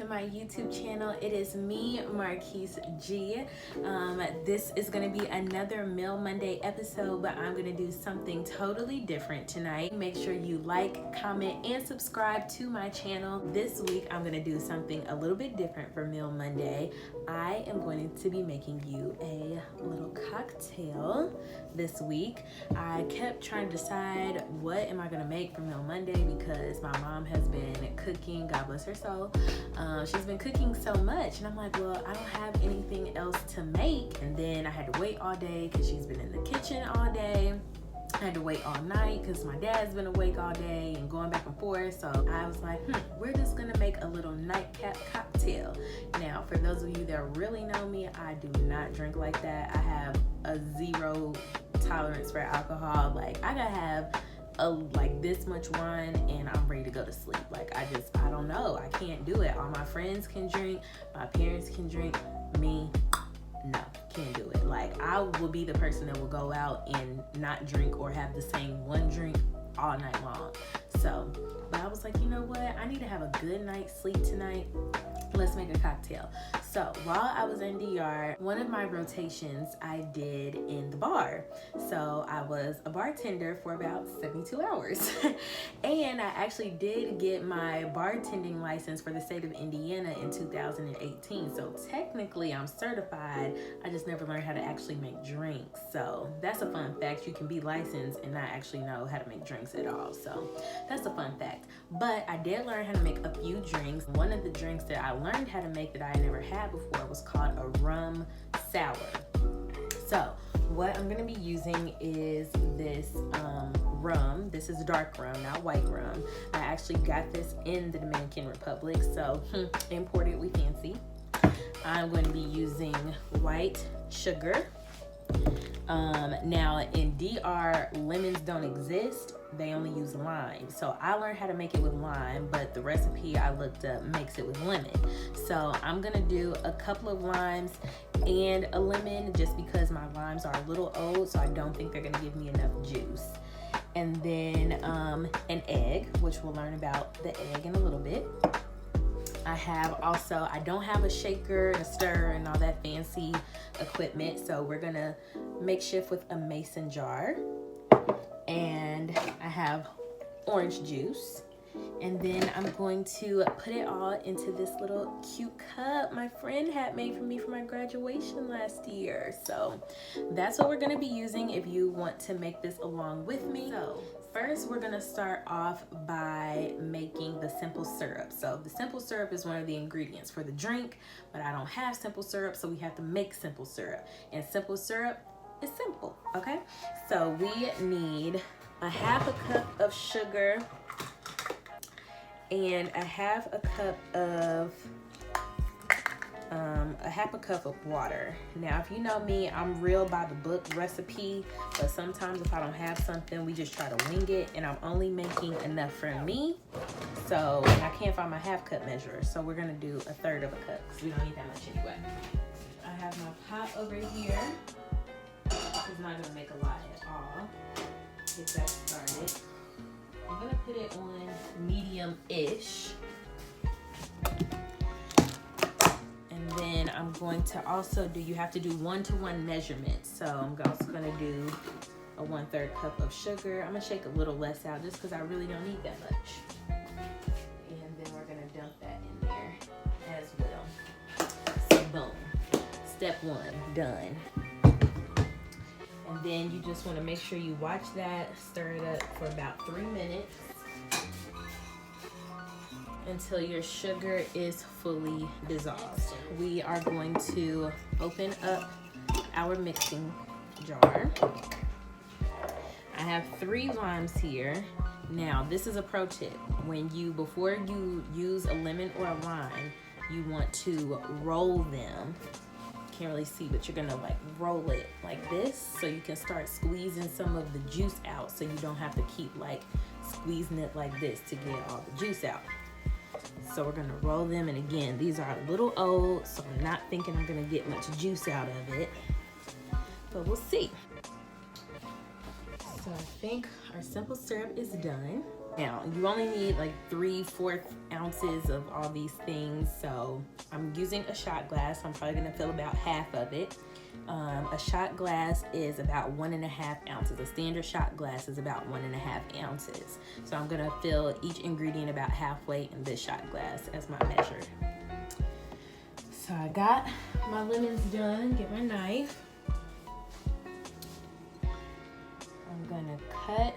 my YouTube channel. It is me, Marquice G. This is going to be another Meal Monday episode, but I'm going to do something totally different tonight. Make sure you like, comment, and subscribe to my channel. This week, I'm going to do something a little bit different for Meal Monday. I am going to be making you a little cocktail this week. I kept trying to decide what am I going to make for Meal Monday because my mom has been cooking, God bless her soul. She's been cooking so much, and I'm like, well, I don't have anything else to make. And then I had to wait all day because she's been in the kitchen all day. I had to wait all night because my dad's been awake all day and going back and forth. So I was like, we're just gonna make a little nightcap cocktail. Now, for those of you that really know me, I do not drink like that. I have a zero tolerance for alcohol. Like, I gotta have like this much wine and I'm ready to go to sleep. Like, I don't know. I can't do it. All my friends can drink. My parents can drink. Me, no, can't do it. Like, I will be the person that will go out and not drink or have the same one drink all night long. So, but I was like, you know what? I need to have a good night's sleep tonight. Let's make a cocktail. So while I was in DR, one of my rotations I did in the bar. So I was a bartender for about 72 hours. And I actually did get my bartending license for the state of Indiana in 2018. So technically I'm certified. I just never learned how to actually make drinks. So that's a fun fact. You can be licensed and not actually know how to make drinks at all. So that's a fun fact. But I did learn how to make a few drinks. One of the drinks that I learned how to make that I never had before was called a Rum Sour. So what I'm going to be using is this rum. This is dark rum, not white rum. I actually got this in the Dominican Republic, so imported, we fancy. I'm going to be using white sugar. Now in DR, lemons don't exist. They only use lime. So I learned how to make it with lime, but the recipe I looked up makes it with lemon. So I'm gonna do a couple of limes and a lemon just because my limes are a little old, so I don't think they're gonna give me enough juice. And then an egg, which we'll learn about the egg in a little bit. I don't have a shaker, a stir, and all that fancy equipment, so we're gonna makeshift with a mason jar. And I have orange juice. And then I'm going to put it all into this little cute cup my friend had made for me for my graduation last year. So that's what we're gonna be using if you want to make this along with me. So first, we're gonna start off by making the simple syrup. So the simple syrup is one of the ingredients for the drink, but I don't have simple syrup, so we have to make simple syrup. And simple syrup is simple, okay? So we need a half a cup of sugar and a half a cup of water. Now, if you know me, I'm real by the book recipe, but sometimes if I don't have something, we just try to wing it, and I'm only making enough for me. So, and I can't find my half cup measure, so we're gonna do a third of a cup because we don't need that much anyway. I have my pot over here. This is not gonna make a lot at all. Get that started. I'm gonna put it on medium-ish. And then I'm going to also you have to do 1-to-1 measurements. So I'm also gonna do a 1/3 cup of sugar. I'm gonna shake a little less out just because I really don't need that much. And then we're gonna dump that in there as well. So boom, step 1, done. And then you just want to make sure you watch that, stir it up for about 3 minutes until your sugar is fully dissolved. We are going to open up our mixing jar. I have 3 limes here. Now, this is a pro tip. Before you use a lemon or a lime, you want to roll them. Can't really see, but you're gonna like roll it like this so you can start squeezing some of the juice out, so you don't have to keep like squeezing it like this to get all the juice out. So we're gonna roll them, and again, these are a little old, so I'm not thinking I'm gonna get much juice out of it, but we'll see. So I think our simple syrup is done. Now, you only need like 3/4 ounces of all these things. So I'm using a shot glass. I'm probably gonna fill about half of it. A shot glass is about 1.5 ounces. A standard shot glass is about 1.5 ounces. So I'm gonna fill each ingredient about halfway in this shot glass as my measure. So I got my lemons done. Get my knife. I'm gonna cut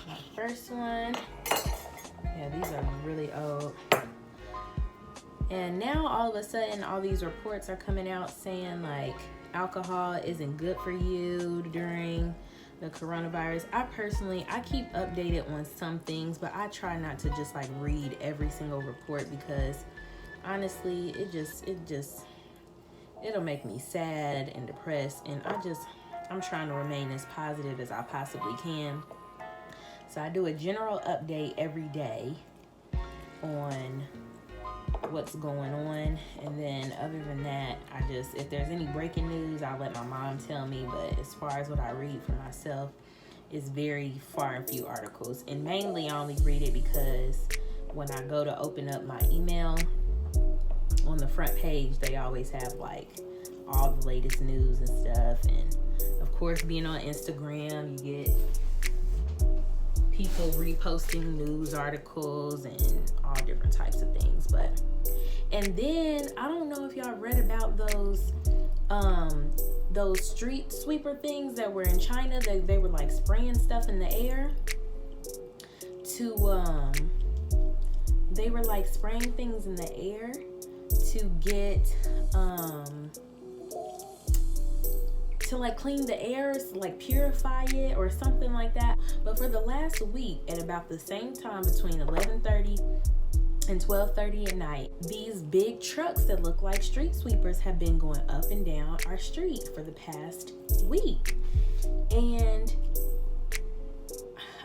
my first one. Yeah, these are really old. And now all of a sudden, all these reports are coming out saying like alcohol isn't good for you during the coronavirus. I keep updated on some things, but I try not to just like read every single report because honestly, it'll make me sad and depressed. And I'm trying to remain as positive as I possibly can. So I do a general update every day on what's going on, and then other than that, if there's any breaking news, I'll let my mom tell me. But as far as what I read for myself, it's very far and few articles, and mainly I only read it because when I go to open up my email, on the front page they always have like all the latest news and stuff. And of course, being on Instagram, you get people reposting news articles and all different types of things. And then I don't know if y'all read about those street sweeper things that were in China. They were like spraying stuff in the air they were like spraying things in the air to get to like clean the air, like purify it or something like that. But for the last week, at about the same time, between 11:30 and 12:30 at night, these big trucks that look like street sweepers have been going up and down our street for the past week. And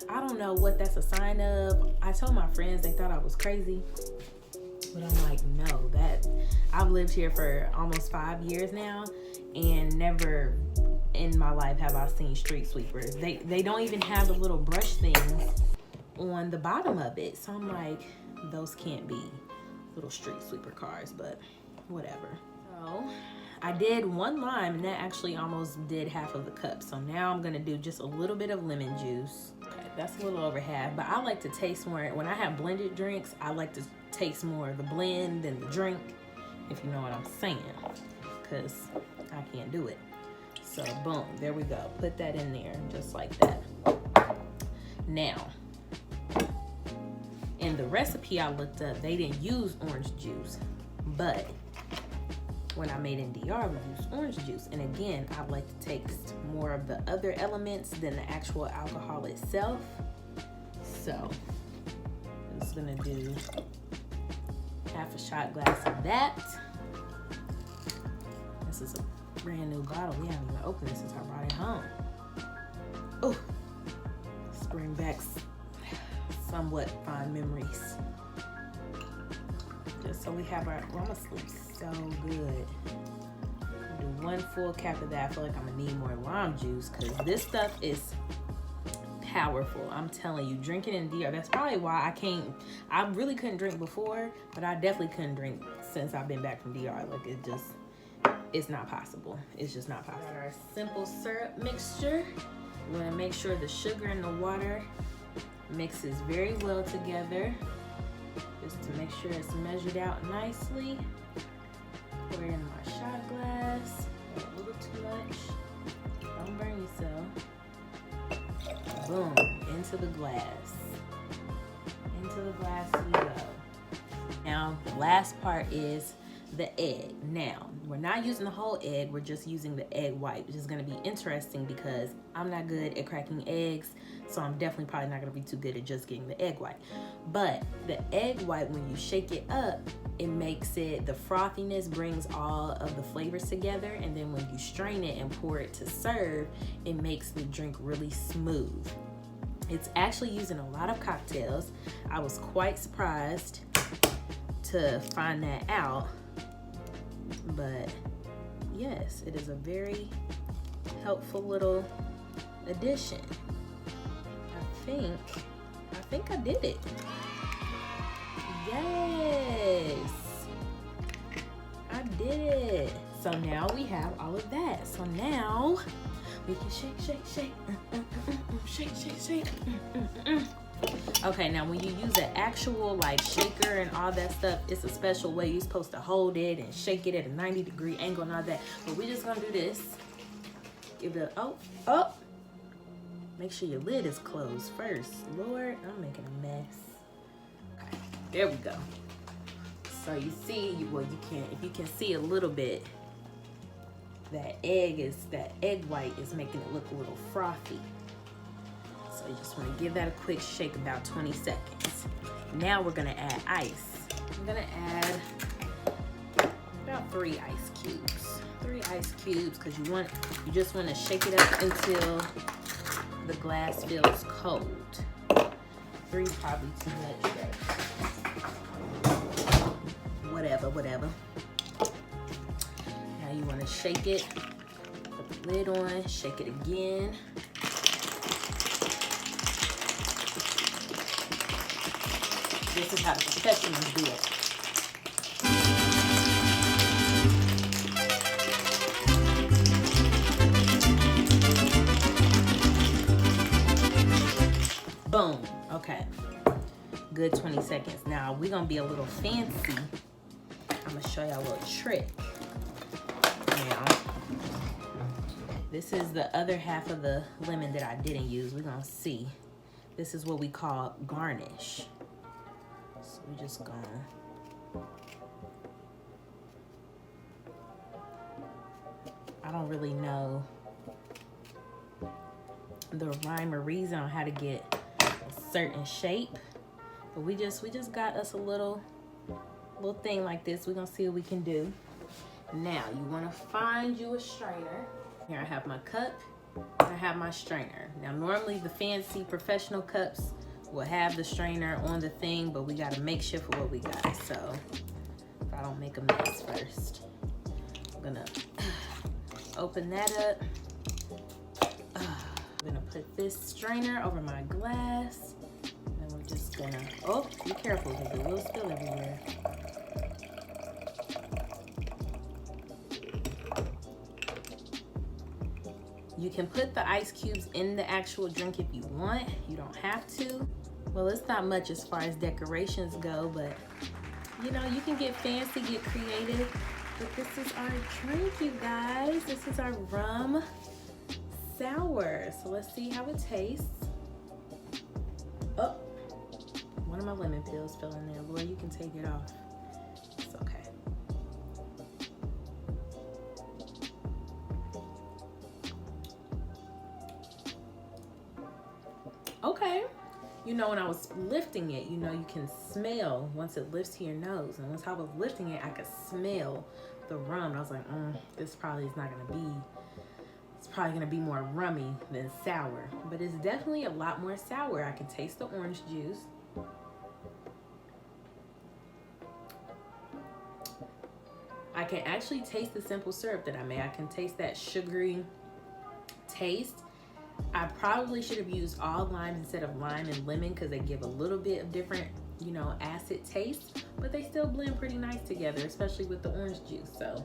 I don't know what that's a sign of. I told my friends, they thought I was crazy. But I'm like, no, I've lived here for almost 5 years now, and never in my life have I seen street sweepers. They don't even have the little brush things on the bottom of it. So I'm like, those can't be little street sweeper cars, but whatever. So I did 1 lime, and that actually almost did half of the cup. So now I'm gonna do just a little bit of lemon juice. Okay, that's a little over half, but I like to taste more. When I have blended drinks, I like to taste more of the blend than the drink, if you know what I'm saying, because I can't do it. So boom, there we go. Put that in there just like that. Now, in the recipe I looked up, they didn't use orange juice, but when I made in DR, we used orange juice. And again, I like to taste more of the other elements than the actual alcohol itself. So I'm just gonna do half a shot glass of that. This is a brand new bottle. We haven't even opened it since I brought it home. Oh, let's bring back somewhat fond memories. Just so we have our, I'm gonna sleep so good. Do 1 full cap of that. I feel like I'm gonna need more lime juice because this stuff is powerful. I'm telling you, drinking in DR, that's probably why I really couldn't drink before, but I definitely couldn't drink since I've been back from DR. Like it's not possible. It's just not possible. Got our simple syrup mixture. We're gonna make sure the sugar and the water mixes very well together, just to make sure it's measured out nicely. Pour it in my shot glass. A little too much. Don't burn yourself. Boom, into the glass. Into the glass we go. Now, the last part is the egg. Now, we're not using the whole egg, we're just using the egg white, which is gonna be interesting because I'm not good at cracking eggs, so I'm definitely probably not gonna be too good at just getting the egg white. But the egg white, when you shake it up, it makes it, the frothiness brings all of the flavors together, and then when you strain it and pour it to serve, it makes the drink really smooth. It's actually used in a lot of cocktails. I was quite surprised to find that out. But yes, it is a very helpful little addition. I think I did it. Yes, I did it. So now we have all of that. So now we can shake, shake, shake, shake, shake, shake. Okay, now when you use an actual like shaker and all that stuff, it's a special way. You're supposed to hold it and shake it at a 90-degree angle and all that. But we're just gonna do this. Give it a, oh. Make sure your lid is closed first. Lord, I'm making a mess. Okay, there we go. So you see, well, you can, if you can see a little bit, that egg white is making it look a little frothy. So you just want to give that a quick shake, about 20 seconds. Now we're gonna add ice. I'm gonna add about 3 ice cubes. 3 ice cubes, because you just want to shake it up until the glass feels cold. 3 probably too much, but whatever. Now you want to shake it, put the lid on, shake it again. This is how the professionals do it. Boom. Okay. Good 20 seconds. Now we're gonna be a little fancy. I'm gonna show y'all a little trick. Now, this is the other half of the lemon that I didn't use. We're gonna see. This is what we call garnish. So we're just gonna, I don't really know the rhyme or reason on how to get a certain shape, but we just got us a little thing like this. We're gonna see what we can do. Now you want to find you a strainer. Here I have my cup, I have my strainer. Now normally the fancy professional cups will have the strainer on the thing, but we got a makeshift for what we got. So if I don't make a mess first, I'm gonna open that up. I'm gonna put this strainer over my glass, and we're just gonna, oh, be careful because it will spill everywhere. You can put the ice cubes in the actual drink if you want. You don't have to. Well, it's not much as far as decorations go, but you know, you can get fancy, get creative. But this is our drink, you guys. This is our Rum Sour. So let's see how it tastes. Oh, one of my lemon peels fell in there. Lord, you can take it off. It's okay. Okay. You know, when I was lifting it, you know, you can smell once it lifts to your nose. And once I was lifting it, I could smell the rum. And I was like, this probably is not gonna be, it's probably gonna be more rummy than sour. But it's definitely a lot more sour. I can taste the orange juice. I can actually taste the simple syrup that I made. I can taste that sugary taste. I probably should have used all lime instead of lime and lemon because they give a little bit of different, you know, acid taste, but they still blend pretty nice together, especially with the orange juice. So,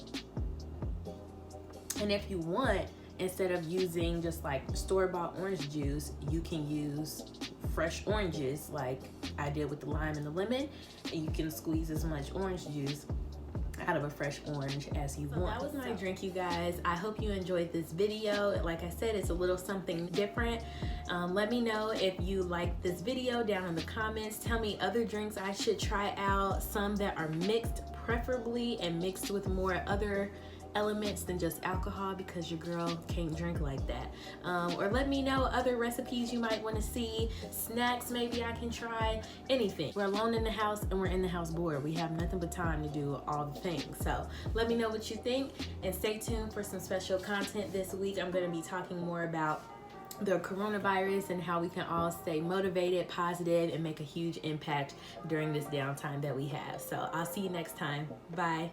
and if you want, instead of using just like store-bought orange juice, you can use fresh oranges like I did with the lime and the lemon, and you can squeeze as much orange juice out of a fresh orange as you want. That was my drink, you guys. I hope you enjoyed this video. Like I said, it's a little something different. Let me know if you like this video down in the comments. Tell me other drinks I should try out, some that are mixed preferably and mixed with more other elements than just alcohol, because your girl can't drink like that. Or let me know other recipes you might want to see, snacks maybe I can try, anything. We're alone in the house and we're in the house bored. We have nothing but time to do all the things. So let me know what you think, and stay tuned for some special content this week. I'm going to be talking more about the coronavirus and how we can all stay motivated, positive, and make a huge impact during this downtime that we have. So I'll see you next time. Bye.